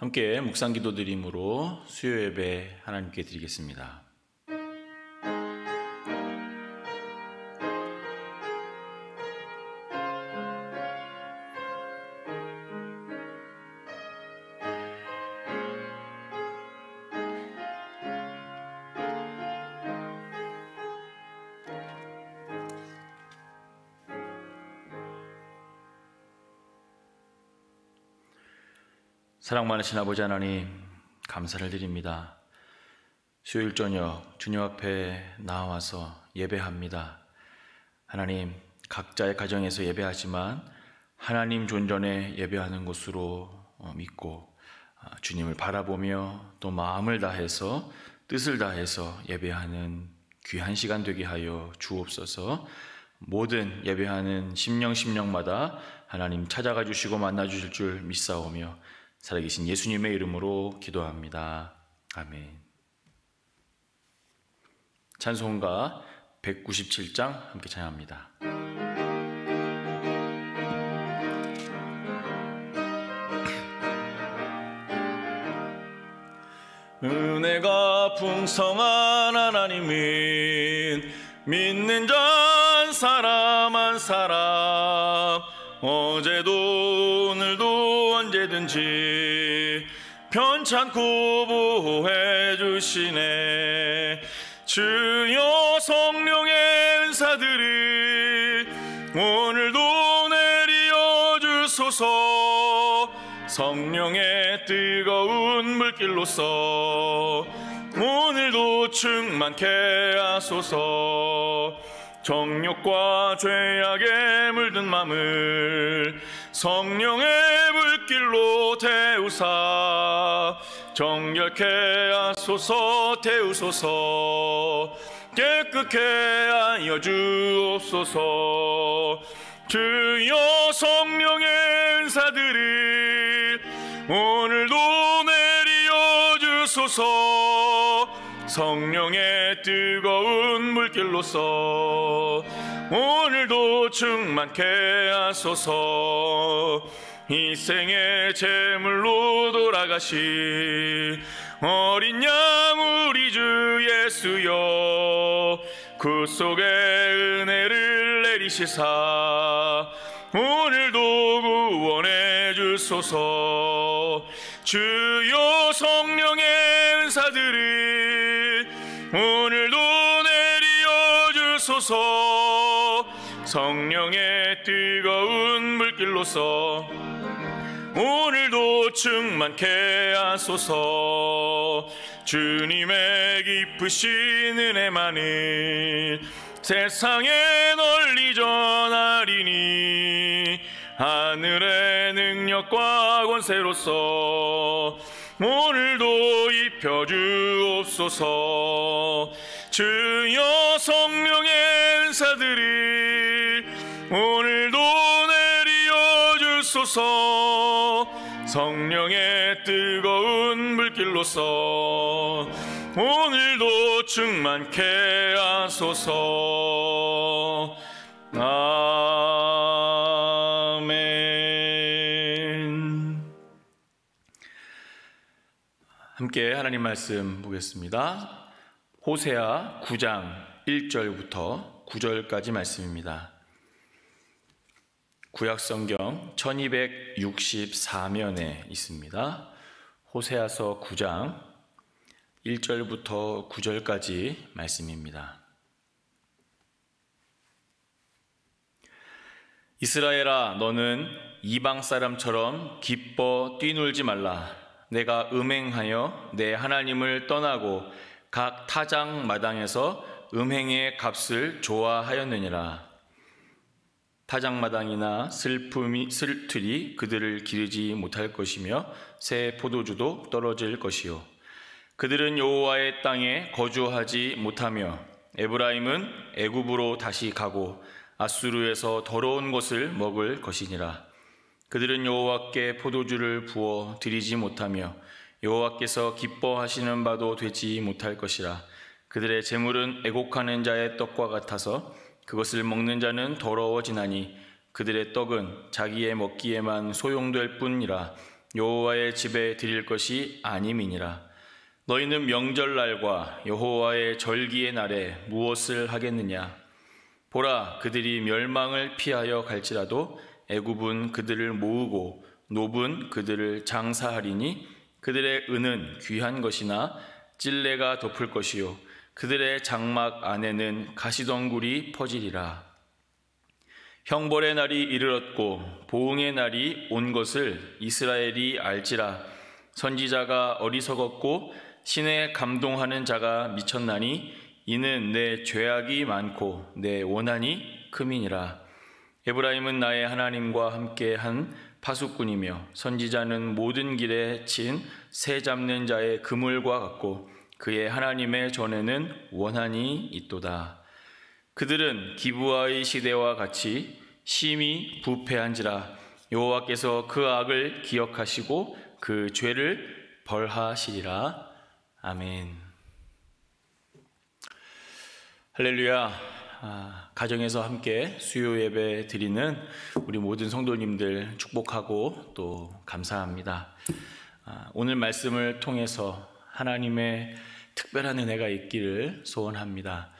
함께 묵상기도 드림으로 수요 예배 하나님께 드리겠습니다. 사랑 많으신 아버지 하나님, 감사를 드립니다. 수요일 저녁 주님 앞에 나와서 예배합니다. 하나님, 각자의 가정에서 예배하지만 하나님 존전에 예배하는 곳으로 믿고 주님을 바라보며 또 마음을 다해서 뜻을 다해서 예배하는 귀한 시간 되게 하여 주옵소서. 모든 예배하는 심령마다 하나님 찾아가 주시고 만나 주실 줄 믿사오며 살아계신 예수님의 이름으로 기도합니다. 아멘. 찬송가 197장 함께 찬양합니다. 은혜가 풍성한 하나님은 믿는 자 한 사람 한 사람 어제도 오늘도 언제든지 편찮고 보호해 주시네. 주여 성령의 은사들을 오늘도 내려 주소서. 성령의 뜨거운 물길로서 오늘도 충만케 하소서. 정욕과 죄악에 물든 맘을 성령의 물길로 태우사 정결케 하소서. 태우소서. 깨끗게 하여 주옵소서. 주여 성령의 은사들을 오늘도 내려 주소서. 성령의 뜨거운 물길로서 오늘도 충만케 하소서. 희생의 제물로 돌아가신 어린 양 우리 주 예수여, 그 속에 은혜를 내리시사 오늘도 구원해 주소서. 주여 성령의 은사들을 오늘도 내려 주소서. 성령의 뜨거운 물길로서 오늘도 충만케 하소서. 주님의 깊으신 은혜만을 세상에 널리 전하리니 하늘의 능력과 권세로서 오늘도 입혀주옵소서. 주여 성령의 은사들을 오늘도 내려 주소서. 성령의 뜨거운 물길로서 오늘도 충만케 하소서. 아멘. 함께 하나님 말씀 보겠습니다. 호세아 9장 1절부터 9절까지 말씀입니다. 구약성경 1264면에 있습니다. 호세아서 9장 1절부터 9절까지 말씀입니다. 이스라엘아, 너는 이방 사람처럼 기뻐 뛰놀지 말라. 내가 음행하여 내 하나님을 떠나고 각 타작 마당에서 음행의 값을 좋아하였느니라. 타작마당이나 슬틀이 그들을 기르지 못할 것이며 새 포도주도 떨어질 것이요, 그들은 여호와의 땅에 거주하지 못하며 에브라임은 애굽으로 다시 가고 아수르에서 더러운 것을 먹을 것이니라. 그들은 여호와께 포도주를 부어 드리지 못하며 여호와께서 기뻐하시는 바도 되지 못할 것이라. 그들의 재물은 애곡하는 자의 떡과 같아서 그것을 먹는 자는 더러워지나니 그들의 떡은 자기의 먹기에만 소용될 뿐이라. 여호와의 집에 드릴 것이 아님이니라. 너희는 명절날과 여호와의 절기의 날에 무엇을 하겠느냐? 보라, 그들이 멸망을 피하여 갈지라도 애굽은 그들을 모으고 노분 그들을 장사하리니 그들의 은은 귀한 것이나 찔레가 덮을 것이요 그들의 장막 안에는 가시덩굴이 퍼지리라. 형벌의 날이 이르렀고 보응의 날이 온 것을 이스라엘이 알지라. 선지자가 어리석었고 신에 감동하는 자가 미쳤나니 이는 내 죄악이 많고 내 원한이 큼이니라. 에브라임은 나의 하나님과 함께한 파수꾼이며 선지자는 모든 길에 친 새 잡는 자의 그물과 같고 그의 하나님의 전에는 원한이 있도다. 그들은 기브아의 시대와 같이 심히 부패한지라. 여호와께서 그 악을 기억하시고 그 죄를 벌하시리라. 아멘. 할렐루야. 가정에서 함께 수요 예배 드리는 우리 모든 성도님들 축복하고 또 감사합니다. 오늘 말씀을 통해서 하나님의 특별한 은혜가 있기를 소원합니다.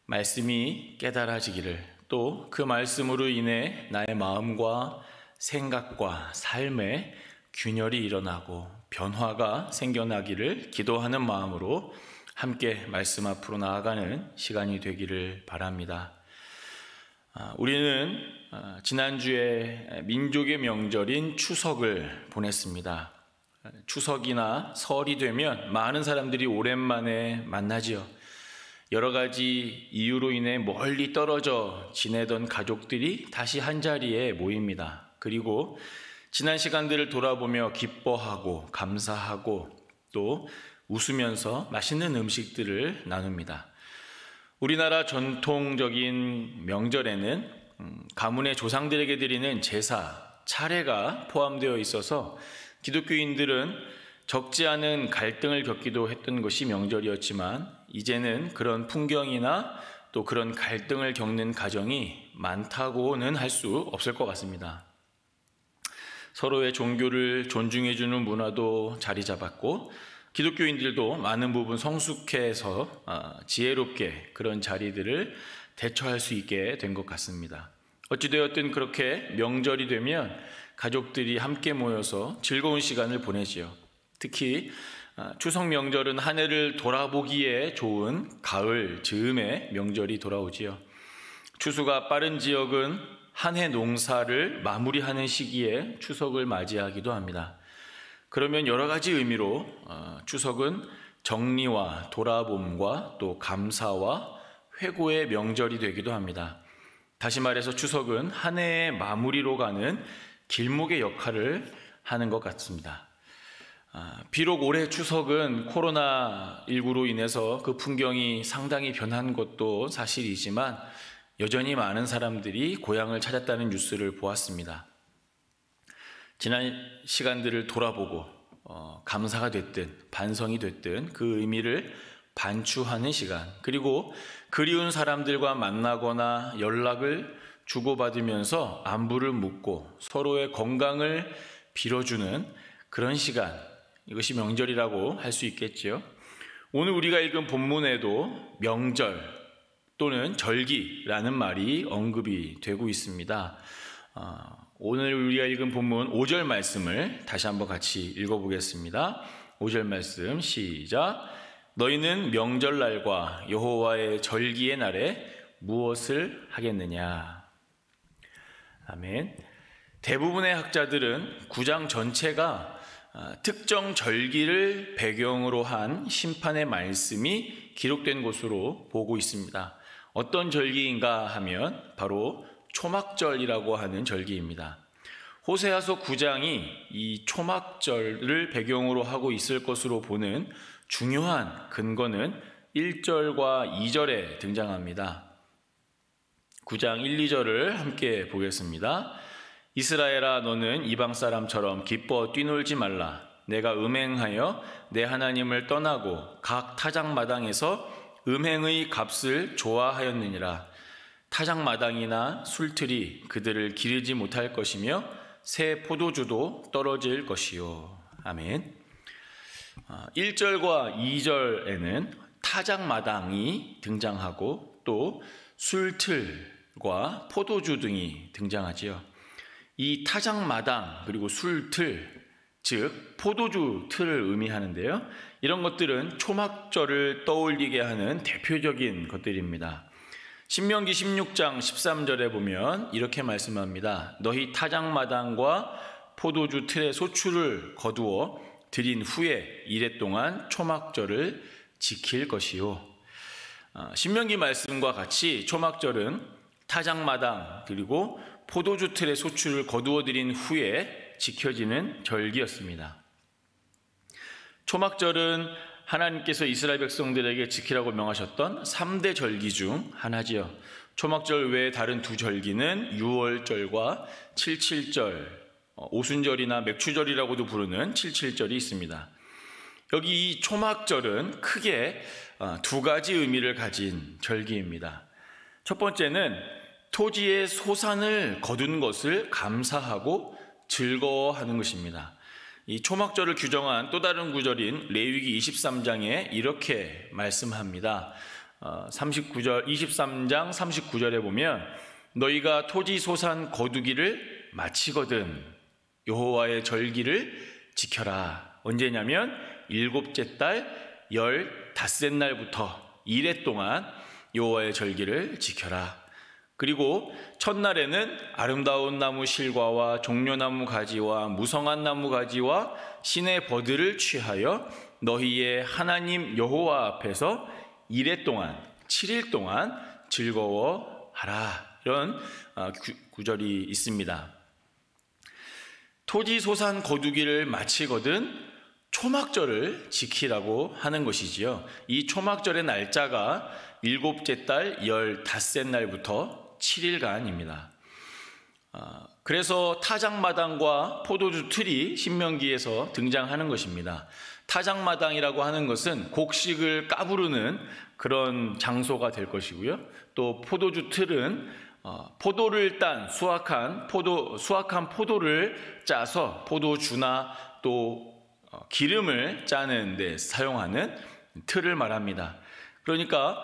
말씀이 깨달아지기를, 또 그 말씀으로 인해 나의 마음과 생각과 삶에 균열이 일어나고 변화가 생겨나기를 기도하는 마음으로 함께 말씀 앞으로 나아가는 시간이 되기를 바랍니다. 우리는 지난주에 민족의 명절인 추석을 보냈습니다. 추석이나 설이 되면 많은 사람들이 오랜만에 만나지요. 여러 가지 이유로 인해 멀리 떨어져 지내던 가족들이 다시 한자리에 모입니다. 그리고 지난 시간들을 돌아보며 기뻐하고 감사하고 또 웃으면서 맛있는 음식들을 나눕니다. 우리나라 전통적인 명절에는 가문의 조상들에게 드리는 제사, 차례가 포함되어 있어서 기독교인들은 적지 않은 갈등을 겪기도 했던 것이 명절이었지만 이제는 그런 풍경이나 또 그런 갈등을 겪는 가정이 많다고는 할 수 없을 것 같습니다. 서로의 종교를 존중해주는 문화도 자리 잡았고 기독교인들도 많은 부분 성숙해서 지혜롭게 그런 자리들을 대처할 수 있게 된 것 같습니다. 어찌되었든 그렇게 명절이 되면 가족들이 함께 모여서 즐거운 시간을 보내지요. 특히 추석 명절은 한 해를 돌아보기에 좋은 가을 즈음의 명절이 돌아오지요. 추수가 빠른 지역은 한 해 농사를 마무리하는 시기에 추석을 맞이하기도 합니다. 그러면 여러 가지 의미로 추석은 정리와 돌아봄과 또 감사와 회고의 명절이 되기도 합니다. 다시 말해서 추석은 한 해의 마무리로 가는 길목의 역할을 하는 것 같습니다. 비록 올해 추석은 코로나19로 인해서 그 풍경이 상당히 변한 것도 사실이지만 여전히 많은 사람들이 고향을 찾았다는 뉴스를 보았습니다. 지난 시간들을 돌아보고 감사가 됐든 반성이 됐든 그 의미를 반추하는 시간, 그리고 그리운 사람들과 만나거나 연락을 주고받으면서 안부를 묻고 서로의 건강을 빌어주는 그런 시간, 이것이 명절이라고 할 수 있겠지요. 오늘 우리가 읽은 본문에도 명절 또는 절기라는 말이 언급이 되고 있습니다. 오늘 우리가 읽은 본문 5절 말씀을 다시 한번 같이 읽어보겠습니다. 5절 말씀 시작. 너희는 명절날과 여호와의 절기의 날에 무엇을 하겠느냐? 아멘. 대부분의 학자들은 9장 전체가 특정 절기를 배경으로 한 심판의 말씀이 기록된 것으로 보고 있습니다. 어떤 절기인가 하면 바로 초막절이라고 하는 절기입니다. 호세아서 9장이 이 초막절을 배경으로 하고 있을 것으로 보는 중요한 근거는 1절과 2절에 등장합니다. 9장 1, 2절을 함께 보겠습니다. 이스라엘아, 너는 이방 사람처럼 기뻐 뛰놀지 말라. 내가 음행하여 내 하나님을 떠나고 각 타작마당에서 음행의 값을 좋아하였느니라. 타작마당이나 술틀이 그들을 기르지 못할 것이며 새 포도주도 떨어질 것이요. 아멘. 1절과 2절에는 타작마당이 등장하고 또 술틀과 포도주 등이 등장하지요. 이 타작마당 그리고 술틀, 즉 포도주 틀을 의미하는데요. 이런 것들은 초막절을 떠올리게 하는 대표적인 것들입니다. 신명기 16장 13절에 보면 이렇게 말씀합니다. 너희 타작마당과 포도주 틀의 소출을 거두어 드린 후에 이레 동안 초막절을 지킬 것이요. 신명기 말씀과 같이 초막절은 타작마당 그리고 포도주 틀의 소출을 거두어 드린 후에 지켜지는 절기였습니다. 초막절은 하나님께서 이스라엘 백성들에게 지키라고 명하셨던 3대 절기 중 하나지요. 초막절 외에 다른 두 절기는 유월절과 칠칠절, 오순절이나 맥추절이라고도 부르는 칠칠절이 있습니다. 여기 이 초막절은 크게 두 가지 의미를 가진 절기입니다. 첫 번째는 토지의 소산을 거둔 것을 감사하고 즐거워하는 것입니다. 이 초막절을 규정한 또 다른 구절인 레위기 23장에 이렇게 말씀합니다. 23장 39절에 보면 너희가 토지 소산 거두기를 마치거든 여호와의 절기를 지켜라. 언제냐면 일곱째 달 15날부터 이레 동안 여호와의 절기를 지켜라. 그리고 첫날에는 아름다운 나무 실과와 종려나무 가지와 무성한 나무 가지와 시내 버들을 취하여 너희의 하나님 여호와 앞에서 이레 동안 7일 동안 즐거워하라. 이런 구절이 있습니다. 토지 소산 거두기를 마치거든 초막절을 지키라고 하는 것이지요. 이 초막절의 날짜가 일곱째 달 15날부터 7일간입니다. 그래서 타작마당과 포도주 틀이 신명기에서 등장하는 것입니다. 타작마당이라고 하는 것은 곡식을 까부르는 그런 장소가 될 것이고요. 또 포도주 틀은 포도를 딴 수확한 포도를 짜서 포도주나 또 기름을 짜는 데 사용하는 틀을 말합니다. 그러니까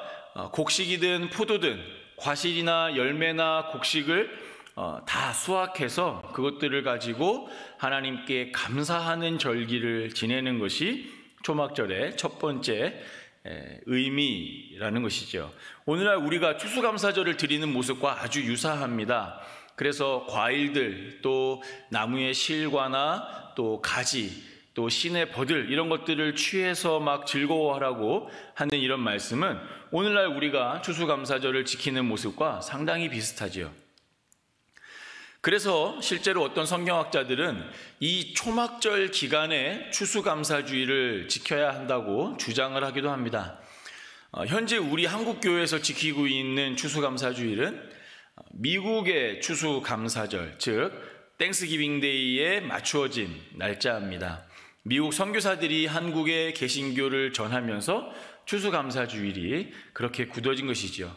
곡식이든 포도든 과실이나 열매나 곡식을 다 수확해서 그것들을 가지고 하나님께 감사하는 절기를 지내는 것이 초막절의 첫 번째 의미라는 것이죠. 오늘날 우리가 추수감사절을 드리는 모습과 아주 유사합니다. 그래서 과일들, 또 나무의 실과나 또 가지, 또 시내 버들 이런 것들을 취해서 막 즐거워하라고 하는 이런 말씀은 오늘날 우리가 추수감사절을 지키는 모습과 상당히 비슷하지요. 그래서 실제로 어떤 성경학자들은 이 초막절 기간에 추수감사주의를 지켜야 한다고 주장을 하기도 합니다. 현재 우리 한국교회에서 지키고 있는 추수감사주일은 미국의 추수감사절, 즉 땡스기빙데이에 맞추어진 날짜입니다. 미국 선교사들이 한국의 개신교를 전하면서 추수감사주일이 그렇게 굳어진 것이죠.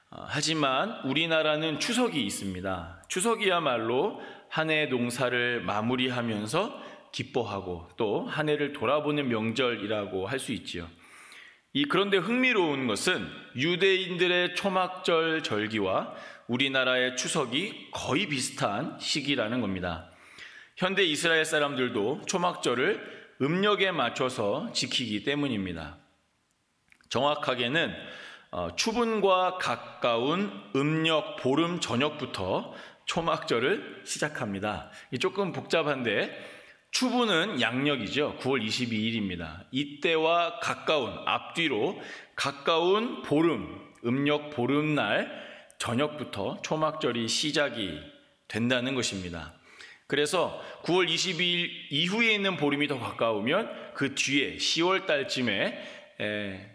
하지만 우리나라는 추석이 있습니다. 추석이야말로 한 해 농사를 마무리하면서 기뻐하고 또 한 해를 돌아보는 명절이라고 할 수 있지요. 그런데 흥미로운 것은 유대인들의 초막절 절기와 우리나라의 추석이 거의 비슷한 시기라는 겁니다. 현대 이스라엘 사람들도 초막절을 음력에 맞춰서 지키기 때문입니다. 정확하게는 추분과 가까운 음력 보름 저녁부터 초막절을 시작합니다. 조금 복잡한데 추분은 양력이죠. 9월 22일입니다. 이때와 가까운 앞뒤로 가까운 보름, 음력 보름날 저녁부터 초막절이 시작이 된다는 것입니다. 그래서 9월 22일 이후에 있는 보름이 더 가까우면 그 뒤에 10월 달쯤에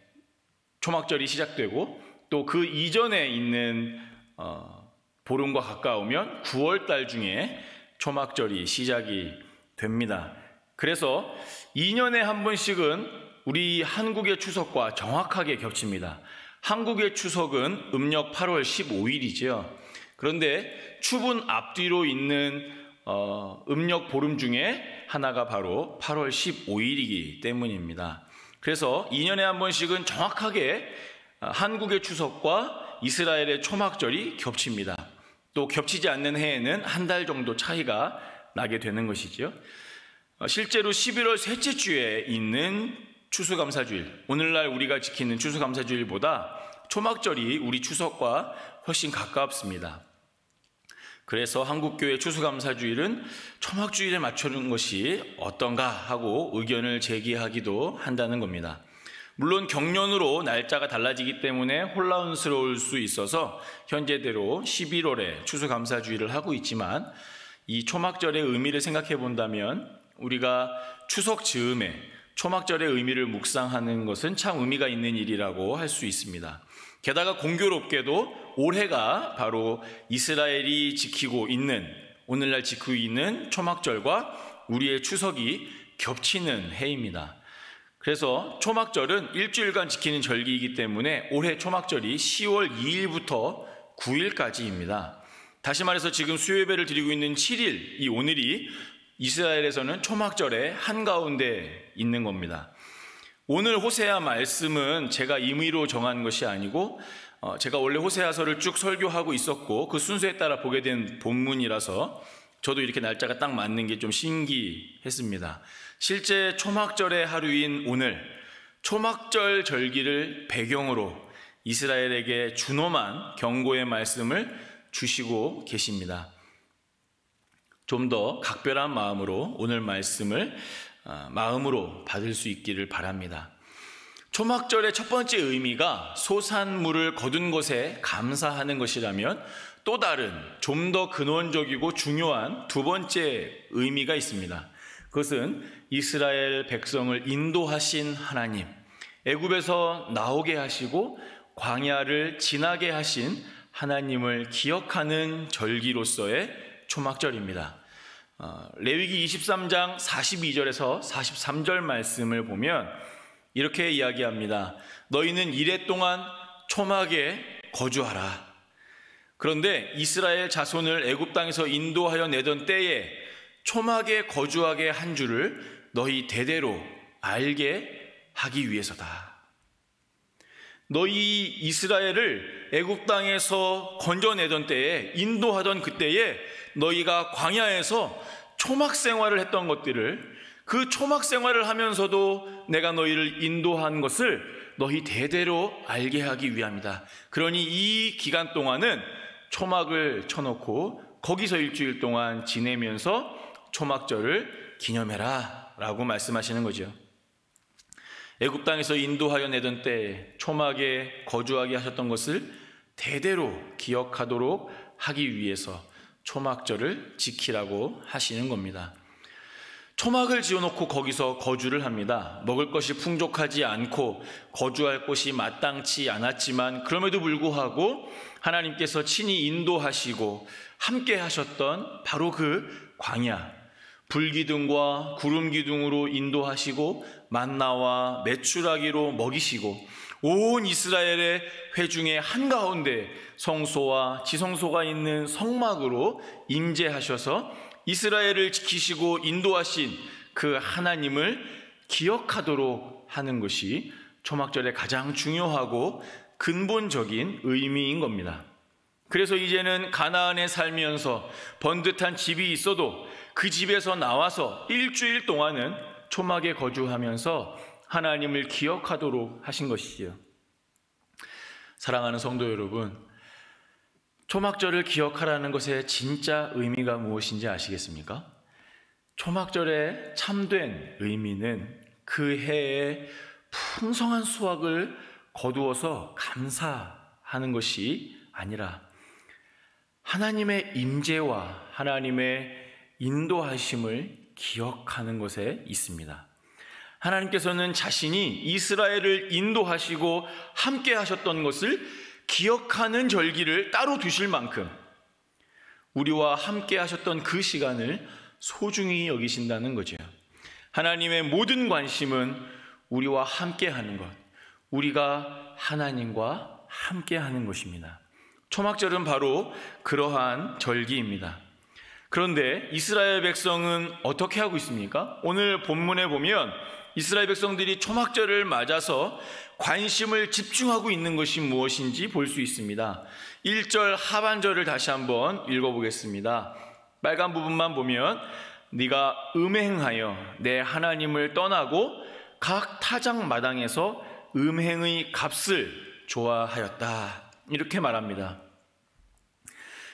초막절이 시작되고 또 그 이전에 있는 보름과 가까우면 9월 달 중에 초막절이 시작이 됩니다. 그래서 2년에 한 번씩은 우리 한국의 추석과 정확하게 겹칩니다. 한국의 추석은 음력 8월 15일이죠. 그런데 추분 앞뒤로 있는 음력 보름 중에 하나가 바로 8월 15일이기 때문입니다. 그래서 2년에 한 번씩은 정확하게 한국의 추석과 이스라엘의 초막절이 겹칩니다. 또 겹치지 않는 해에는 한 달 정도 차이가 나게 되는 것이지요. 실제로 11월 셋째 주에 있는 추수감사주일, 오늘날 우리가 지키는 추수감사주일보다 초막절이 우리 추석과 훨씬 가깝습니다. 그래서 한국교회 추수감사주일은 초막주일에 맞추는 것이 어떤가 하고 의견을 제기하기도 한다는 겁니다. 물론 경년으로 날짜가 달라지기 때문에 혼란스러울 수 있어서 현재대로 11월에 추수감사주일을 하고 있지만, 이 초막절의 의미를 생각해 본다면 우리가 추석 즈음에 초막절의 의미를 묵상하는 것은 참 의미가 있는 일이라고 할 수 있습니다. 게다가 공교롭게도 올해가 바로 이스라엘이 지키고 있는, 오늘날 지키고 있는 초막절과 우리의 추석이 겹치는 해입니다. 그래서 초막절은 일주일간 지키는 절기이기 때문에 올해 초막절이 10월 2일부터 9일까지입니다. 다시 말해서 지금 수요예배를 드리고 있는 7일, 이 오늘이 이스라엘에서는 초막절의 한가운데 있는 겁니다. 오늘 호세아 말씀은 제가 임의로 정한 것이 아니고 제가 원래 호세아서를 쭉 설교하고 있었고 그 순서에 따라 보게 된 본문이라서 저도 이렇게 날짜가 딱 맞는 게 좀 신기했습니다. 실제 초막절의 하루인 오늘, 초막절 절기를 배경으로 이스라엘에게 준엄한 경고의 말씀을 주시고 계십니다. 좀 더 각별한 마음으로 오늘 말씀을 마음으로 받을 수 있기를 바랍니다. 초막절의 첫 번째 의미가 소산물을 거둔 것에 감사하는 것이라면, 또 다른 좀 더 근원적이고 중요한 두 번째 의미가 있습니다. 그것은 이스라엘 백성을 인도하신 하나님, 애굽에서 나오게 하시고 광야를 지나게 하신 하나님을 기억하는 절기로서의 초막절입니다. 레위기 23장 42절에서 43절 말씀을 보면 이렇게 이야기합니다. 너희는 이레 동안 초막에 거주하라. 그런데 이스라엘 자손을 애굽 땅에서 인도하여 내던 때에 초막에 거주하게 한 줄을 너희 대대로 알게 하기 위해서다. 너희 이스라엘을 애굽 땅에서 건져내던 때에, 인도하던 그때에 너희가 광야에서 초막 생활을 했던 것들을, 그 초막 생활을 하면서도 내가 너희를 인도한 것을 너희 대대로 알게 하기 위함이다. 그러니 이 기간 동안은 초막을 쳐놓고 거기서 일주일 동안 지내면서 초막절을 기념해라 라고 말씀하시는 거죠. 애굽 땅에서 인도하여 내던 때에 초막에 거주하게 하셨던 것을 대대로 기억하도록 하기 위해서 초막절을 지키라고 하시는 겁니다. 초막을 지어놓고 거기서 거주를 합니다. 먹을 것이 풍족하지 않고 거주할 곳이 마땅치 않았지만 그럼에도 불구하고 하나님께서 친히 인도하시고 함께 하셨던 바로 그 광야, 불기둥과 구름기둥으로 인도하시고 만나와 메추라기로 먹이시고 온 이스라엘의 회중의 한가운데 성소와 지성소가 있는 성막으로 임재하셔서 이스라엘을 지키시고 인도하신 그 하나님을 기억하도록 하는 것이 초막절의 가장 중요하고 근본적인 의미인 겁니다. 그래서 이제는 가나안에 살면서 번듯한 집이 있어도 그 집에서 나와서 일주일 동안은 초막에 거주하면서 하나님을 기억하도록 하신 것이지요. 사랑하는 성도 여러분, 초막절을 기억하라는 것의 진짜 의미가 무엇인지 아시겠습니까? 초막절의 참된 의미는 그 해에 풍성한 수확을 거두어서 감사하는 것이 아니라 하나님의 임재와 하나님의 인도하심을 기억하는 것에 있습니다. 하나님께서는 자신이 이스라엘을 인도하시고 함께 하셨던 것을 기억하는 절기를 따로 두실 만큼 우리와 함께 하셨던 그 시간을 소중히 여기신다는 거죠. 하나님의 모든 관심은 우리와 함께 하는 것, 우리가 하나님과 함께 하는 것입니다. 초막절은 바로 그러한 절기입니다. 그런데 이스라엘 백성은 어떻게 하고 있습니까? 오늘 본문에 보면 이스라엘 백성들이 초막절을 맞아서 관심을 집중하고 있는 것이 무엇인지 볼 수 있습니다. 1절 하반절을 다시 한번 읽어보겠습니다. 빨간 부분만 보면 네가 음행하여 내 하나님을 떠나고 각 타작마당에서 음행의 값을 좋아하였다, 이렇게 말합니다.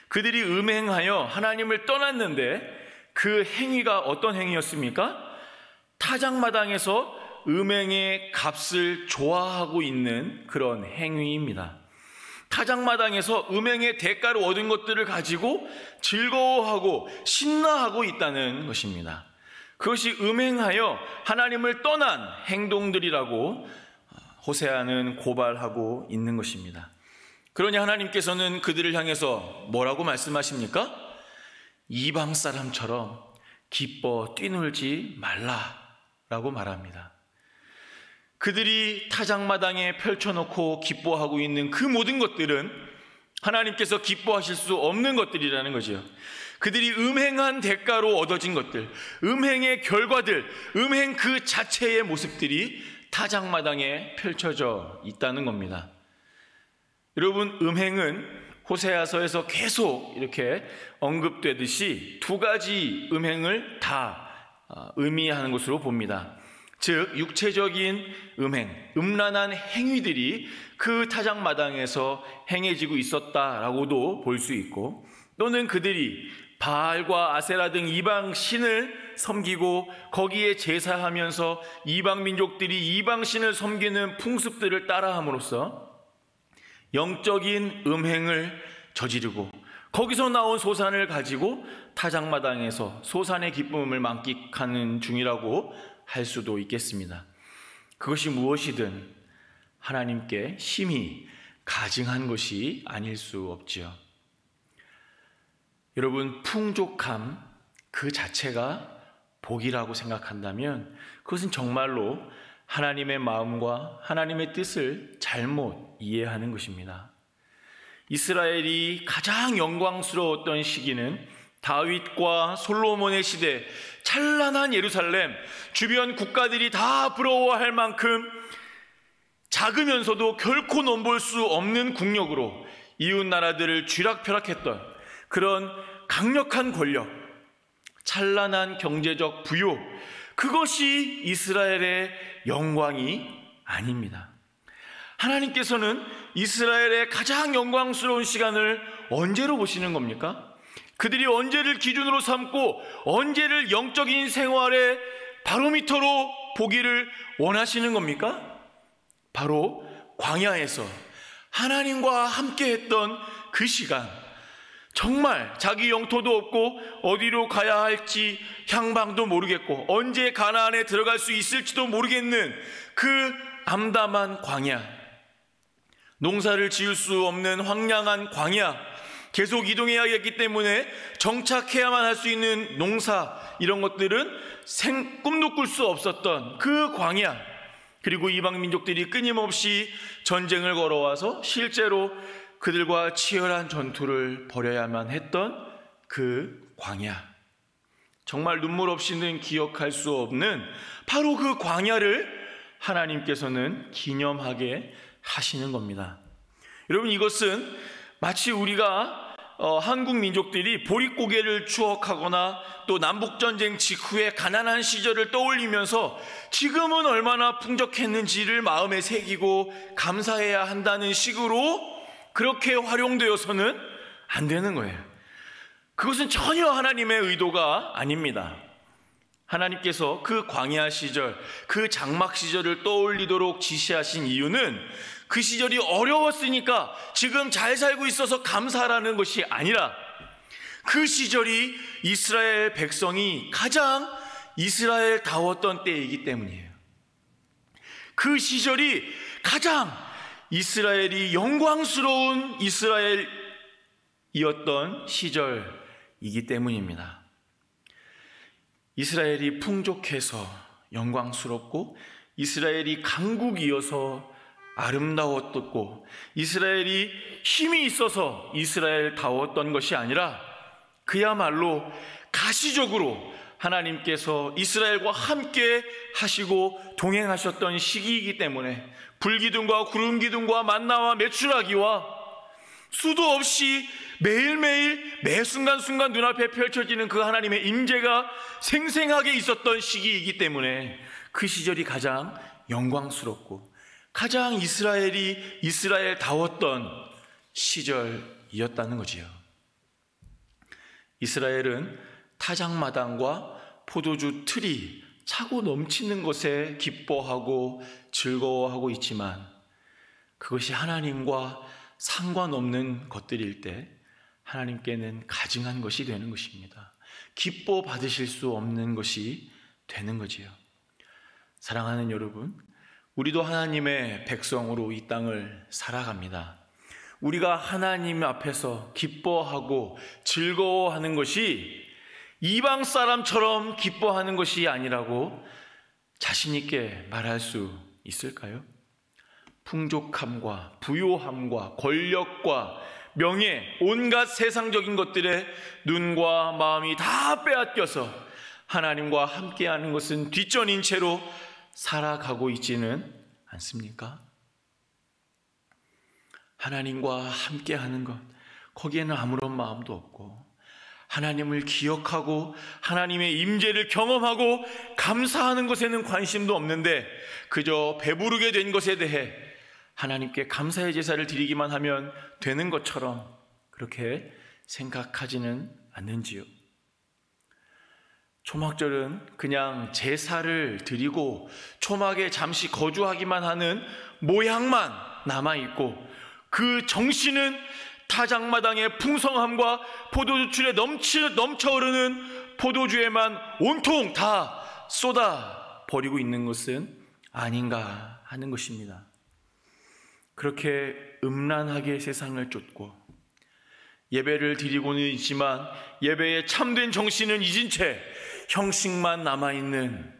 그들이 음행하여 하나님을 떠났는데 그 행위가 어떤 행위였습니까? 타작마당에서 음행의 값을 좋아하고 있는 그런 행위입니다. 타작마당에서 음행의 대가로 얻은 것들을 가지고 즐거워하고 신나하고 있다는 것입니다. 그것이 음행하여 하나님을 떠난 행동들이라고 호세아는 고발하고 있는 것입니다. 그러니 하나님께서는 그들을 향해서 뭐라고 말씀하십니까? 이방 사람처럼 기뻐 뛰놀지 말라라고 말합니다. 그들이 타작마당에 펼쳐놓고 기뻐하고 있는 그 모든 것들은 하나님께서 기뻐하실 수 없는 것들이라는 거죠. 그들이 음행한 대가로 얻어진 것들, 음행의 결과들, 음행 그 자체의 모습들이 타작마당에 펼쳐져 있다는 겁니다. 여러분, 음행은 호세아서에서 계속 이렇게 언급되듯이 두 가지 음행을 다 의미하는 것으로 봅니다. 즉 육체적인 음행, 음란한 행위들이 그 타작마당에서 행해지고 있었다라고도 볼 수 있고, 또는 그들이 바알과 아세라 등 이방 신을 섬기고 거기에 제사하면서 이방 민족들이 이방 신을 섬기는 풍습들을 따라함으로써 영적인 음행을 저지르고 거기서 나온 소산을 가지고 타작마당에서 소산의 기쁨을 만끽하는 중이라고 할 수도 있겠습니다. 그것이 무엇이든 하나님께 심히 가증한 것이 아닐 수 없지요. 여러분, 풍족함 그 자체가 복이라고 생각한다면 그것은 정말로 하나님의 마음과 하나님의 뜻을 잘못 이해하는 것입니다. 이스라엘이 가장 영광스러웠던 시기는 다윗과 솔로몬의 시대, 찬란한 예루살렘, 주변 국가들이 다 부러워할 만큼 작으면서도 결코 넘볼 수 없는 국력으로 이웃 나라들을 쥐락펴락했던 그런 강력한 권력, 찬란한 경제적 부요, 그것이 이스라엘의 영광이 아닙니다. 하나님께서는 이스라엘의 가장 영광스러운 시간을 언제로 보시는 겁니까? 그들이 언제를 기준으로 삼고 언제를 영적인 생활의 바로미터로 보기를 원하시는 겁니까? 바로 광야에서 하나님과 함께 했던 그 시간, 정말 자기 영토도 없고 어디로 가야 할지 향방도 모르겠고 언제 가나안에 들어갈 수 있을지도 모르겠는 그 암담한 광야, 농사를 지을 수 없는 황량한 광야, 계속 이동해야겠기 때문에 정착해야만 할 수 있는 농사, 이런 것들은 꿈도 꿀 수 없었던 그 광야, 그리고 이방 민족들이 끊임없이 전쟁을 걸어와서 실제로 그들과 치열한 전투를 벌여야만 했던 그 광야, 정말 눈물 없이는 기억할 수 없는 바로 그 광야를 하나님께서는 기념하게 하시는 겁니다. 여러분, 이것은 마치 우리가 한국 민족들이 보릿고개를 추억하거나 또 남북전쟁 직후의 가난한 시절을 떠올리면서 지금은 얼마나 풍족했는지를 마음에 새기고 감사해야 한다는 식으로 그렇게 활용되어서는 안 되는 거예요. 그것은 전혀 하나님의 의도가 아닙니다. 하나님께서 그 광야 시절, 그 장막 시절을 떠올리도록 지시하신 이유는 그 시절이 어려웠으니까 지금 잘 살고 있어서 감사하라는 것이 아니라 그 시절이 이스라엘 백성이 가장 이스라엘다웠던 때이기 때문이에요. 그 시절이 가장 이스라엘이 영광스러운 이스라엘이었던 시절이기 때문입니다. 이스라엘이 풍족해서 영광스럽고 이스라엘이 강국이어서 아름다웠고 이스라엘이 힘이 있어서 이스라엘다웠던 것이 아니라 그야말로 가시적으로 하나님께서 이스라엘과 함께 하시고 동행하셨던 시기이기 때문에 불기둥과 구름기둥과 만나와 메추라기와 수도 없이 매일매일 매 순간순간 눈앞에 펼쳐지는 그 하나님의 임재가 생생하게 있었던 시기이기 때문에 그 시절이 가장 영광스럽고 가장 이스라엘다웠던 시절이었다는 거지요. 이스라엘은 타작마당과 포도주 틀이 차고 넘치는 것에 기뻐하고 즐거워하고 있지만 그것이 하나님과 상관없는 것들일 때 하나님께는 가증한 것이 되는 것입니다. 기뻐 받으실 수 없는 것이 되는 거지요. 사랑하는 여러분, 우리도 하나님의 백성으로 이 땅을 살아갑니다. 우리가 하나님 앞에서 기뻐하고 즐거워하는 것이 이방 사람처럼 기뻐하는 것이 아니라고 자신 있게 말할 수 있을까요? 풍족함과 부요함과 권력과 명예, 온갖 세상적인 것들에 눈과 마음이 다 빼앗겨서 하나님과 함께하는 것은 뒷전인 채로 살아가고 있지는 않습니까? 하나님과 함께하는 것, 거기에는 아무런 마음도 없고 하나님을 기억하고 하나님의 임재를 경험하고 감사하는 것에는 관심도 없는데 그저 배부르게 된 것에 대해 하나님께 감사의 제사를 드리기만 하면 되는 것처럼 그렇게 생각하지는 않는지요. 초막절은 그냥 제사를 드리고 초막에 잠시 거주하기만 하는 모양만 남아있고 그 정신은 타작마당의 풍성함과 포도주출에 넘쳐 흐르는 포도주에만 온통 다 쏟아 버리고 있는 것은 아닌가 하는 것입니다. 그렇게 음란하게 세상을 쫓고 예배를 드리고는 있지만 예배의 참된 정신은 잊은 채 형식만 남아있는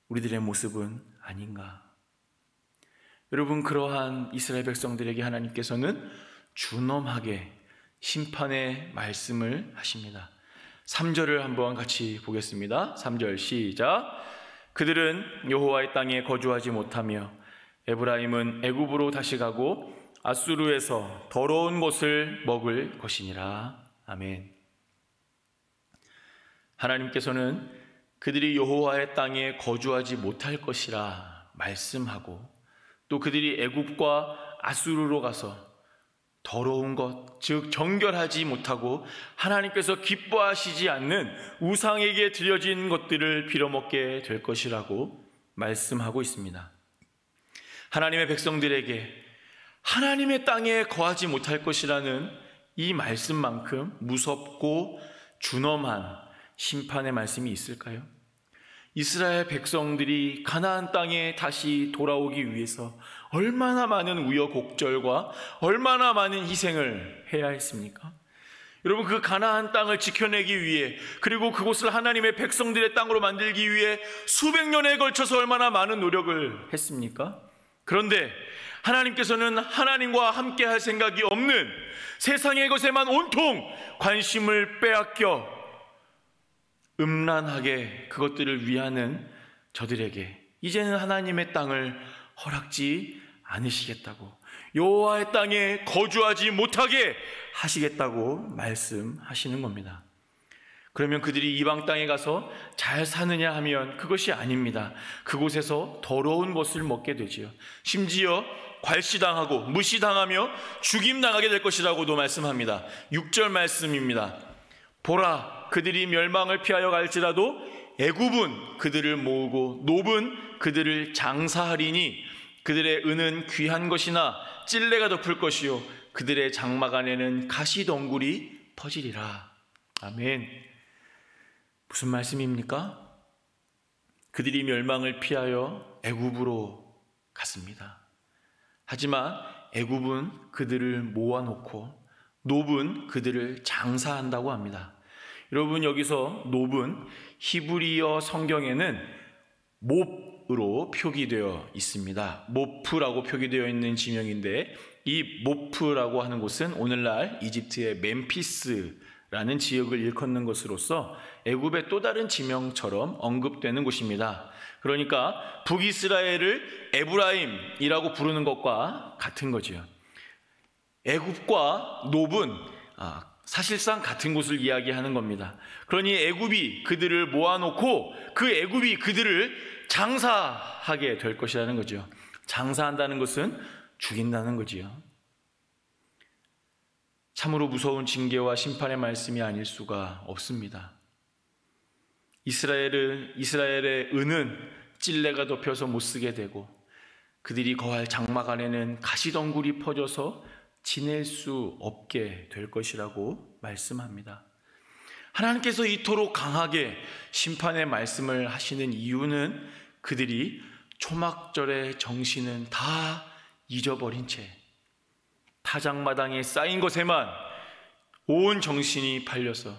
우리들의 모습은 아닌가. 여러분, 그러한 이스라엘 백성들에게 하나님께서는 준엄하게 심판의 말씀을 하십니다. 3절을 한번 같이 보겠습니다. 3절 시작. 그들은 여호와의 땅에 거주하지 못하며 에브라임은 애굽으로 다시 가고 아수르에서 더러운 것을 먹을 것이니라. 아멘. 하나님께서는 그들이 여호와의 땅에 거주하지 못할 것이라 말씀하고 또 그들이 애굽과 아수르로 가서 더러운 것, 즉 정결하지 못하고 하나님께서 기뻐하시지 않는 우상에게 드려진 것들을 빌어먹게 될 것이라고 말씀하고 있습니다. 하나님의 백성들에게 하나님의 땅에 거하지 못할 것이라는 이 말씀만큼 무섭고 준엄한 심판의 말씀이 있을까요? 이스라엘 백성들이 가나안 땅에 다시 돌아오기 위해서 얼마나 많은 우여곡절과 얼마나 많은 희생을 해야 했습니까? 여러분, 그 가나안 땅을 지켜내기 위해 그리고 그곳을 하나님의 백성들의 땅으로 만들기 위해 수백 년에 걸쳐서 얼마나 많은 노력을 했습니까? 그런데 하나님께서는 하나님과 함께 할 생각이 없는 세상의 것에만 온통 관심을 빼앗겨 음란하게 그것들을 위하는 저들에게 이제는 하나님의 땅을 허락지 않으시겠다고, 여호와의 땅에 거주하지 못하게 하시겠다고 말씀하시는 겁니다. 그러면 그들이 이방 땅에 가서 잘 사느냐 하면 그것이 아닙니다. 그곳에서 더러운 것을 먹게 되지요. 심지어 괄시당하고 무시당하며 죽임당하게 될 것이라고도 말씀합니다. 6절 말씀입니다. 보라, 그들이 멸망을 피하여 갈지라도 애굽은 그들을 모으고 노브는 그들을 장사하리니 그들의 은은 귀한 것이나 찔레가 덮을 것이요 그들의 장막 안에는 가시덩굴이 퍼지리라. 아멘. 무슨 말씀입니까? 그들이 멸망을 피하여 애굽으로 갔습니다. 하지만 애굽은 그들을 모아놓고 노브는 그들을 장사한다고 합니다. 여러분, 여기서 노브는 히브리어 성경에는 몹으로 표기되어 있습니다. 모프라고 표기되어 있는 지명인데 이 모프라고 하는 곳은 오늘날 이집트의 멤피스라는 라는 지역을 일컫는 것으로서 애굽의 또 다른 지명처럼 언급되는 곳입니다. 그러니까 북이스라엘을 에브라임이라고 부르는 것과 같은 거지요. 애굽과 놉은 사실상 같은 곳을 이야기하는 겁니다. 그러니 애굽이 그들을 모아놓고 그 애굽이 그들을 장사하게 될 것이라는 거죠. 장사한다는 것은 죽인다는 거지요. 참으로 무서운 징계와 심판의 말씀이 아닐 수가 없습니다. 이스라엘의 은은 찔레가 덮여서 못 쓰게 되고 그들이 거할 장막 안에는 가시덩굴이 퍼져서 지낼 수 없게 될 것이라고 말씀합니다. 하나님께서 이토록 강하게 심판의 말씀을 하시는 이유는 그들이 초막절의 정신은 다 잊어버린 채 타작마당에 쌓인 것에만 온 정신이 팔려서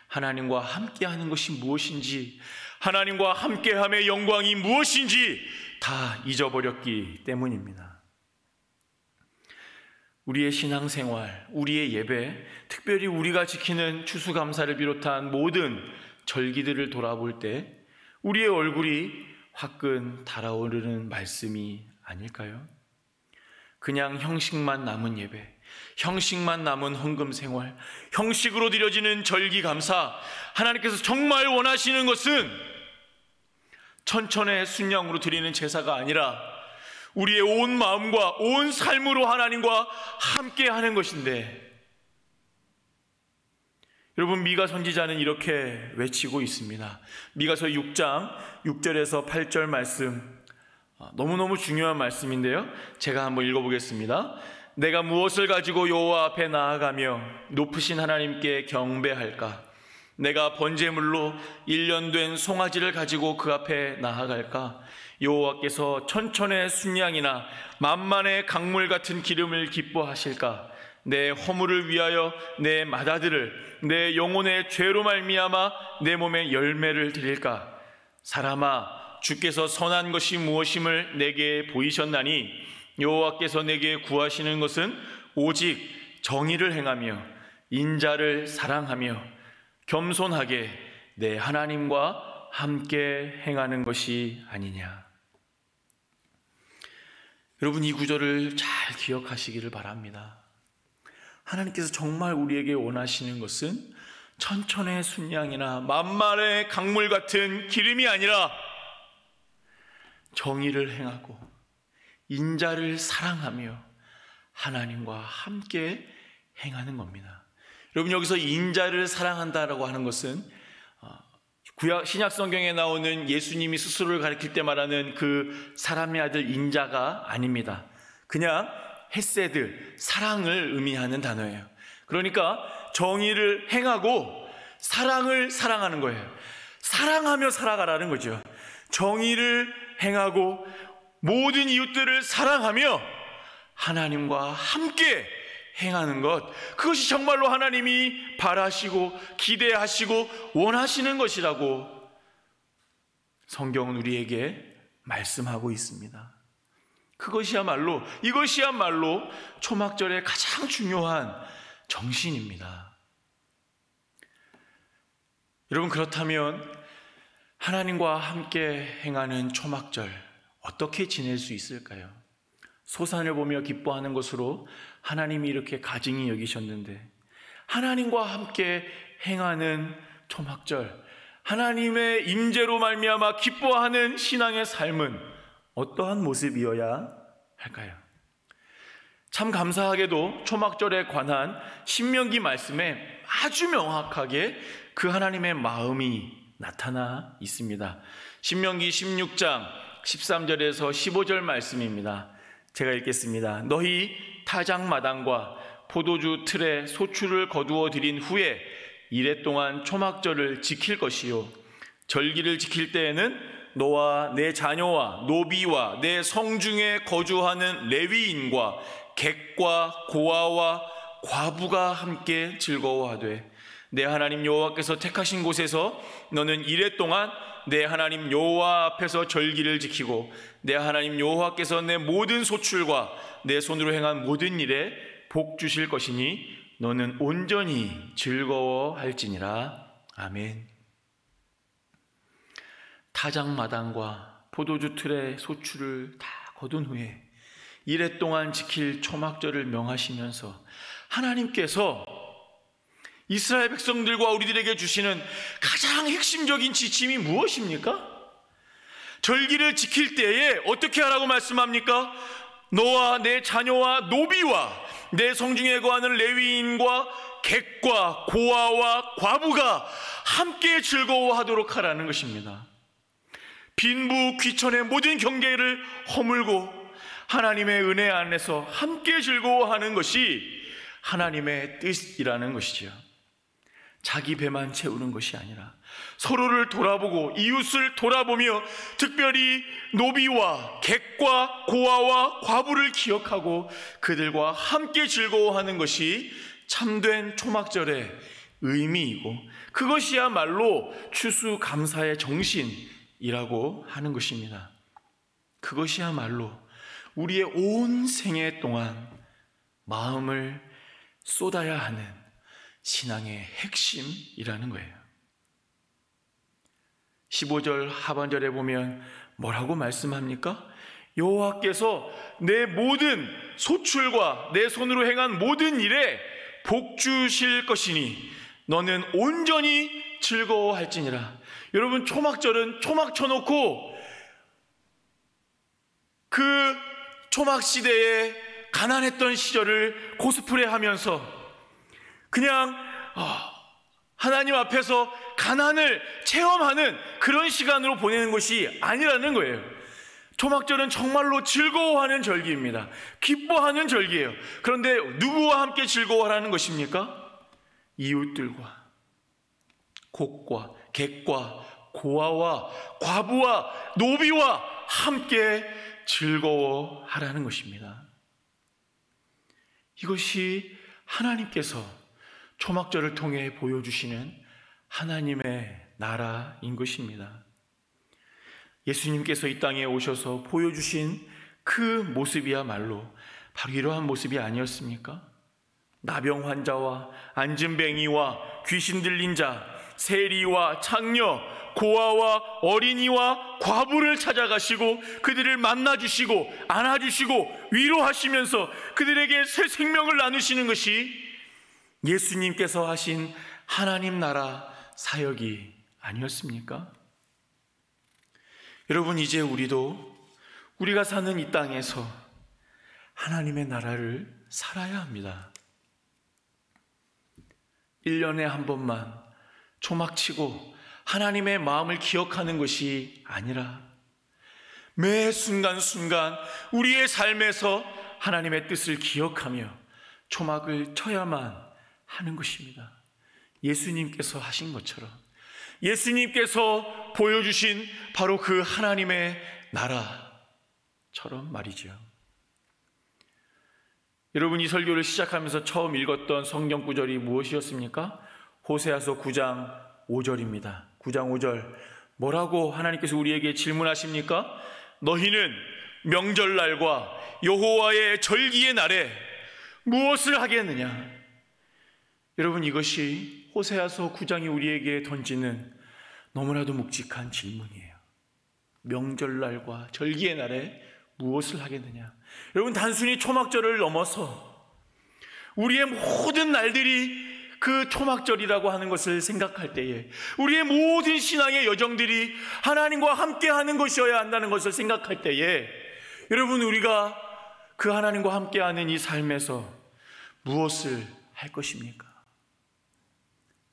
하나님과 함께하는 것이 무엇인지, 하나님과 함께함의 영광이 무엇인지 다 잊어버렸기 때문입니다. 우리의 신앙생활, 우리의 예배, 특별히 우리가 지키는 추수감사를 비롯한 모든 절기들을 돌아볼 때 우리의 얼굴이 화끈 달아오르는 말씀이 아닐까요? 그냥 형식만 남은 예배, 형식만 남은 헌금 생활, 형식으로 드려지는 절기 감사, 하나님께서 정말 원하시는 것은 천천의 순양으로 드리는 제사가 아니라 우리의 온 마음과 온 삶으로 하나님과 함께 하는 것인데, 여러분, 미가 선지자는 이렇게 외치고 있습니다. 미가서 6장 6절에서 8절 말씀, 너무너무 중요한 말씀인데요, 제가 한번 읽어보겠습니다. 내가 무엇을 가지고 여호와 앞에 나아가며 높으신 하나님께 경배할까? 내가 번제물로 1년 된 송아지를 가지고 그 앞에 나아갈까? 여호와께서 천천의 순양이나 만만의 강물 같은 기름을 기뻐하실까? 내 허물을 위하여 내 맏아들을, 내 영혼의 죄로 말미암아 내 몸에 열매를 드릴까? 사람아, 주께서 선한 것이 무엇임을 내게 보이셨나니 여호와께서 내게 구하시는 것은 오직 정의를 행하며 인자를 사랑하며 겸손하게 내 하나님과 함께 행하는 것이 아니냐. 여러분, 이 구절을 잘 기억하시기를 바랍니다. 하나님께서 정말 우리에게 원하시는 것은 천천의 순양이나 만만의 강물 같은 기름이 아니라 정의를 행하고 인자를 사랑하며 하나님과 함께 행하는 겁니다. 여러분, 여기서 인자를 사랑한다라고 하는 것은 신약 성경에 나오는 예수님이 스스로를 가리킬 때 말하는 그 사람의 아들 인자가 아닙니다. 그냥 헤세드, 사랑을 의미하는 단어예요. 그러니까 정의를 행하고 사랑을 사랑하는 거예요. 사랑하며 살아가라는 거죠. 정의를 행하고 모든 이웃들을 사랑하며 하나님과 함께 행하는 것, 그것이 정말로 하나님이 바라시고 기대하시고 원하시는 것이라고 성경은 우리에게 말씀하고 있습니다. 이것이야말로 초막절의 가장 중요한 정신입니다. 여러분, 그렇다면 하나님과 함께 행하는 초막절 어떻게 지낼 수 있을까요? 소산을 보며 기뻐하는 것으로 하나님이 이렇게 가증히 여기셨는데, 하나님과 함께 행하는 초막절, 하나님의 임재로 말미암아 기뻐하는 신앙의 삶은 어떠한 모습이어야 할까요? 참 감사하게도 초막절에 관한 신명기 말씀에 아주 명확하게 그 하나님의 마음이 나타나 있습니다. 신명기 16장 13절에서 15절 말씀입니다. 제가 읽겠습니다. 너희 타작마당과 포도주 틀에 소출을 거두어 드린 후에 이래 동안 초막절을 지킬 것이요, 절기를 지킬 때에는 너와 내 자녀와 노비와 내 성중에 거주하는 레위인과 객과 고아와 과부가 함께 즐거워하되 내 하나님 여호와께서 택하신 곳에서 너는 이래 동안 내 하나님 여호와 앞에서 절기를 지키고 내 하나님 여호와께서 내 모든 소출과 내 손으로 행한 모든 일에 복 주실 것이니 너는 온전히 즐거워할지니라. 아멘. 타작마당과 포도주 틀의 소출을 다 거둔 후에 이래 동안 지킬 초막절을 명하시면서 하나님께서 이스라엘 백성들과 우리들에게 주시는 가장 핵심적인 지침이 무엇입니까? 절기를 지킬 때에 어떻게 하라고 말씀합니까? 너와 내 자녀와 노비와 내 성중에 거하는 레위인과 객과 고아와 과부가 함께 즐거워하도록 하라는 것입니다. 빈부 귀천의 모든 경계를 허물고 하나님의 은혜 안에서 함께 즐거워하는 것이 하나님의 뜻이라는 것이죠. 자기 배만 채우는 것이 아니라 서로를 돌아보고 이웃을 돌아보며 특별히 노비와 객과 고아와 과부를 기억하고 그들과 함께 즐거워하는 것이 참된 초막절의 의미이고 그것이야말로 추수감사의 정신이라고 하는 것입니다. 그것이야말로 우리의 온 생애 동안 마음을 쏟아야 하는 신앙의 핵심이라는 거예요. 15절 하반절에 보면 뭐라고 말씀합니까? 여호와께서 내 모든 소출과 내 손으로 행한 모든 일에 복 주실 것이니 너는 온전히 즐거워할지니라. 여러분, 초막절은 초막 쳐놓고 그 초막 시대에 가난했던 시절을 코스프레 하면서 그냥 하나님 앞에서 가난을 체험하는 그런 시간으로 보내는 것이 아니라는 거예요. 초막절은 정말로 즐거워하는 절기입니다. 기뻐하는 절기예요. 그런데 누구와 함께 즐거워하라는 것입니까? 이웃들과 곡과 객과 고아와 과부와 노비와 함께 즐거워하라는 것입니다. 이것이 하나님께서 초막절을 통해 보여주시는 하나님의 나라인 것입니다. 예수님께서 이 땅에 오셔서 보여주신 그 모습이야말로 바로 이러한 모습이 아니었습니까? 나병 환자와 안진뱅이와 귀신 들린 자, 세리와 창녀, 고아와 어린이와 과부를 찾아가시고 그들을 만나주시고 안아주시고 위로하시면서 그들에게 새 생명을 나누시는 것이 예수님께서 하신 하나님 나라 사역이 아니었습니까? 여러분, 이제 우리가 사는 이 땅에서 하나님의 나라를 살아야 합니다. 1년에 한 번만 초막치고 하나님의 마음을 기억하는 것이 아니라 매 순간순간 우리의 삶에서 하나님의 뜻을 기억하며 초막을 쳐야만 하는 것입니다. 예수님께서 하신 것처럼, 예수님께서 보여주신 바로 그 하나님의 나라처럼 말이죠. 여러분, 이 설교를 시작하면서 처음 읽었던 성경 구절이 무엇이었습니까? 호세아서 9장 5절입니다. 9장 5절 뭐라고 하나님께서 우리에게 질문하십니까? 너희는 명절날과 여호와의 절기의 날에 무엇을 하겠느냐? 여러분, 이것이 호세아서 9장이 우리에게 던지는 너무나도 묵직한 질문이에요. 명절날과 절기의 날에 무엇을 하겠느냐? 여러분, 단순히 초막절을 넘어서 우리의 모든 날들이 그 초막절이라고 하는 것을 생각할 때에 우리의 모든 신앙의 여정들이 하나님과 함께하는 것이어야 한다는 것을 생각할 때에 여러분, 우리가 그 하나님과 함께하는 이 삶에서 무엇을 할 것입니까?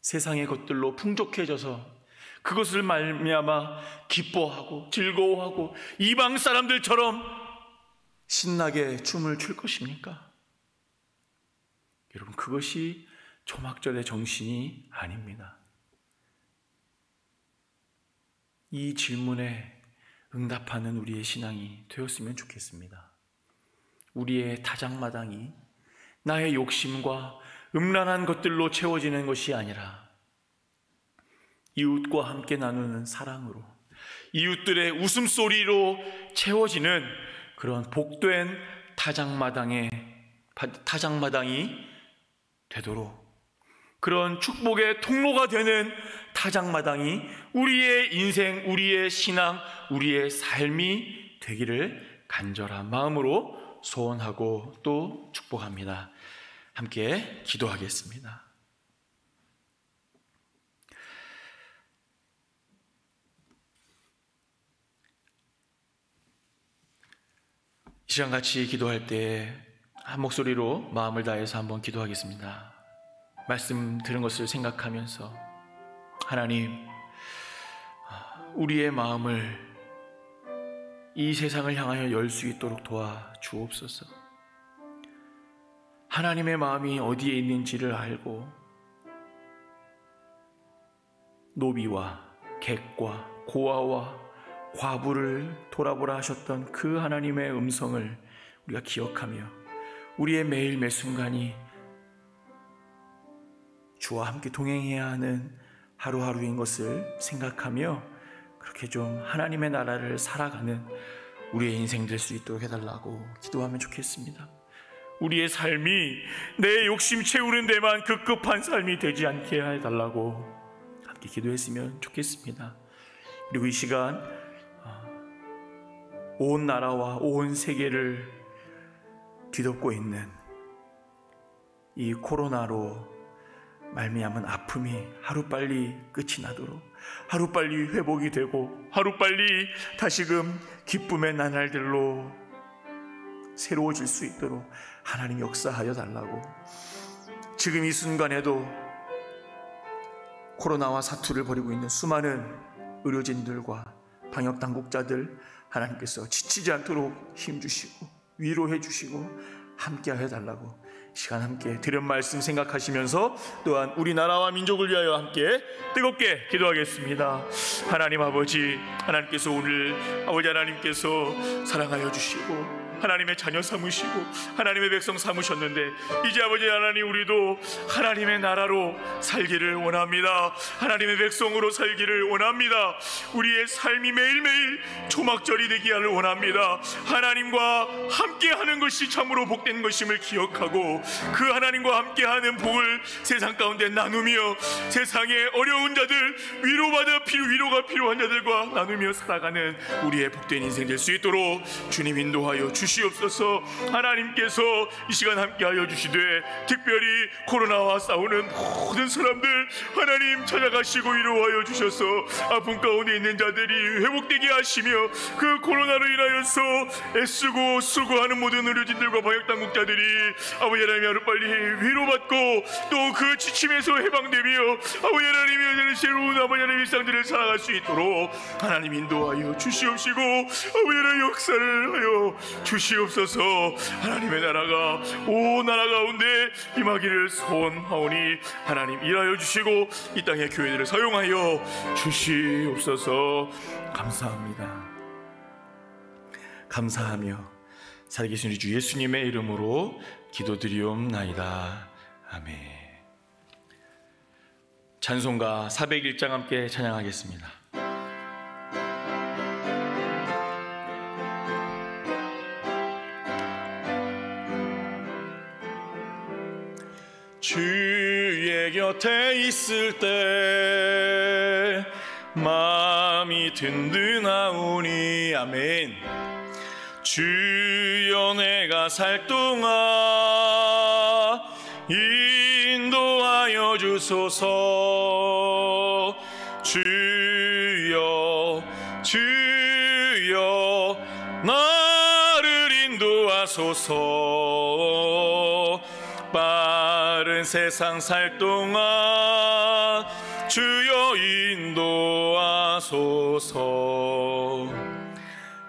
세상의 것들로 풍족해져서 그것을 말미암아 기뻐하고 즐거워하고 이방 사람들처럼 신나게 춤을 출 것입니까? 여러분, 그것이 초막절의 정신이 아닙니다. 이 질문에 응답하는 우리의 신앙이 되었으면 좋겠습니다. 우리의 타작마당이 나의 욕심과 음란한 것들로 채워지는 것이 아니라 이웃과 함께 나누는 사랑으로, 이웃들의 웃음소리로 채워지는 그런 복된 타작마당이 되도록, 그런 축복의 통로가 되는 타작마당이 우리의 인생, 우리의 신앙, 우리의 삶이 되기를 간절한 마음으로 소원하고 또 축복합니다. 함께 기도하겠습니다. 이 시간 같이 기도할 때 한 목소리로 마음을 다해서 한번 기도하겠습니다. 말씀 들은 것을 생각하면서, 하나님, 우리의 마음을 이 세상을 향하여 열 수 있도록 도와주옵소서. 하나님의 마음이 어디에 있는지를 알고 노비와 객과 고아와 과부를 돌아보라 하셨던 그 하나님의 음성을 우리가 기억하며 우리의 매일 매순간이 주와 함께 동행해야 하는 하루하루인 것을 생각하며 그렇게 좀 하나님의 나라를 살아가는 우리의 인생 될 수 있도록 해달라고 기도하면 좋겠습니다. 우리의 삶이 내 욕심 채우는 데만 급급한 삶이 되지 않게 해달라고 함께 기도했으면 좋겠습니다. 그리고 이 시간 온 나라와 온 세계를 뒤덮고 있는 이 코로나로 말미암은 아픔이 하루빨리 끝이 나도록, 하루빨리 회복이 되고 하루빨리 다시금 기쁨의 나날들로 새로워질 수 있도록 하나님 역사하여 달라고, 지금 이 순간에도 코로나와 사투를 벌이고 있는 수많은 의료진들과 방역당국자들 하나님께서 지치지 않도록 힘주시고 위로해 주시고 함께하여 달라고 시간 함께 드린 말씀 생각하시면서 또한 우리나라와 민족을 위하여 함께 뜨겁게 기도하겠습니다. 하나님 아버지, 하나님께서 오늘 아버지 하나님께서 사랑하여 주시고 하나님의 자녀 삼으시고 하나님의 백성 삼으셨는데, 이제 아버지 하나님, 우리도 하나님의 나라로 살기를 원합니다. 하나님의 백성으로 살기를 원합니다. 우리의 삶이 매일매일 조막절이 되기를 원합니다. 하나님과 함께하는 것이 참으로 복된 것임을 기억하고 그 하나님과 함께하는 복을 세상 가운데 나누며 세상의 어려운 자들, 위로가 필요한 자들과 나누며 살아가는 우리의 복된 인생 될 수 있도록 주님 인도하여 주시옵소서. 하나님께서 이 시간 함께하여 주시되, 특별히 코로나와 싸우는 모든 사람들 하나님 찾아가시고 위로하여 주셔서 아픔 가운데 있는 자들이 회복되게 하시며 그 코로나로 인하여서 애쓰고 수고하는 모든 의료진들과 방역당국자들이 아버지 하나님 하루빨리 위로받고 또 그 지침에서 해방되며 아버지 하나님의 새로운 아버지 하나님의 일상들을 살아갈 수 있도록 하나님 인도하여 주시옵시고 아버지 하나님 역사를 하여 주시옵소서. 하나님의 나라가 온 나라 가운데 임하기를 소원하오니 하나님 일하여 주시고 이 땅의 교회들을 사용하여 주시옵소서. 감사합니다. 감사하며 살아계신 우리 주 예수님의 이름으로 기도드리옵나이다. 아멘. 찬송가 401장 함께 찬양하겠습니다. 주의 곁에 있을 때 마음이 든든하오니. 아멘. 주여 내가 살 동안 인도하여 주소서. 주여 주여 나를 인도하소서. 빠른 세상 살 동안 주여 인도하소서.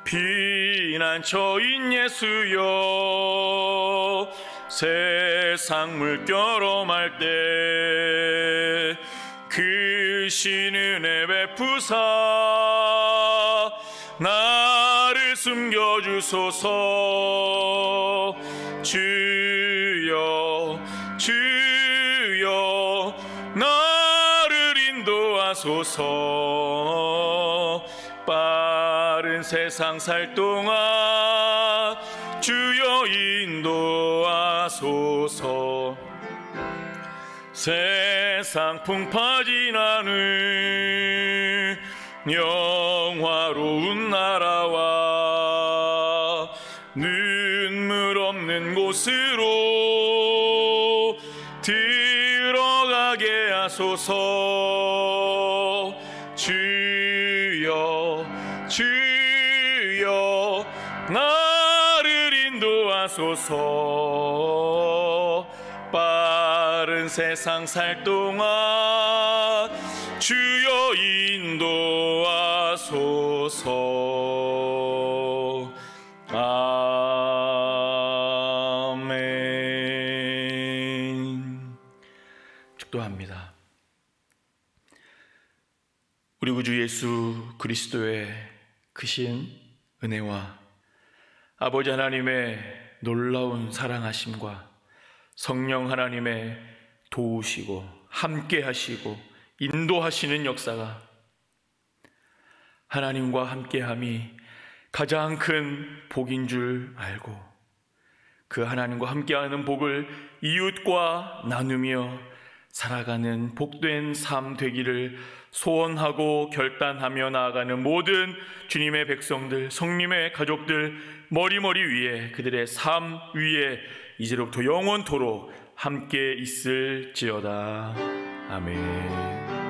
피난처인 예수여 세상 물결엄할 때 크신 은혜 베푸사 나를 숨겨주소서. 주여 주여 나를 인도하소서. 빠른 세상 살 동안 주여 인도하소서. 세상 풍파지나는 영화로운 나라와 눈물 없는 곳으로 들어가게 하소서. 주여 주여 나를 인도하소서. 빠른 세상 살 동안 주여 인도하소서. 아멘. 축도합니다. 우리 구주 예수 그리스도의 크신 은혜와 아버지 하나님의 놀라운 사랑하심과 성령 하나님의 도우시고 함께 하시고 인도하시는 역사가, 하나님과 함께함이 가장 큰 복인 줄 알고 그 하나님과 함께하는 복을 이웃과 나누며 살아가는 복된 삶 되기를 소원하고 결단하며 나아가는 모든 주님의 백성들, 성님의 가족들 머리머리 위에, 그들의 삶 위에 이제로부터 영원토록 함께 있을지어다. 아멘.